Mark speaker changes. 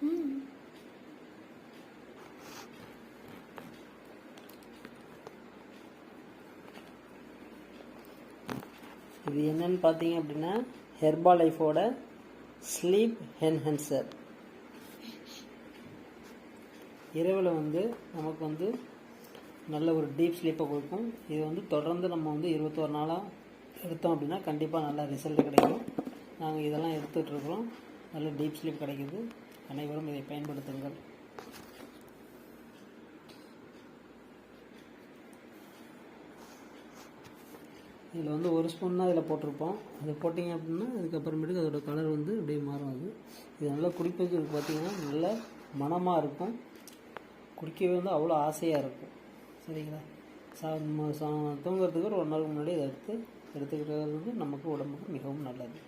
Speaker 1: இது என்னன்னு பார்த்தீங்க அப்படின்னா ஹெர்பா லைஃபோட ஸ்லீப் என்ஹான்சர். இரவில் நமக்கு நல்ல ஒரு டீப் ஸ்லீப்பை கொடுக்கும். இது தொடர்ந்து நம்ம 21 நாளாக எடுத்தோம் அப்படின்னா கண்டிப்பாக நல்ல ரிசல்ட் கிடைக்கும். நாங்கள் இதெல்லாம் எடுத்துகிட்ருக்குறோம். நல்ல டீப் ஸ்லீப் கிடைக்குது. அனைவரும் இதை பயன்படுத்துங்கள். இதில் ஒரு ஸ்பூன் தான் இதில் போட்டிருப்போம். அதை போட்டிங்க அப்படின்னா அதுக்கப்புறமேட்டுக்கு அதோடய கலர் அப்படியே மாறும். இது நல்லா குடிப்பதுக்கு பார்த்திங்கன்னா நல்ல மணமாக இருக்கும். குடிக்கவே அவ்வளோ ஆசையாக இருக்கும். சரிங்களா? தூங்குறதுக்கு ஒரு 1 நாளுக்கு முன்னாடி இதை எடுத்துக்கிறது நமக்கு உடம்புக்கு மிகவும் நல்லது.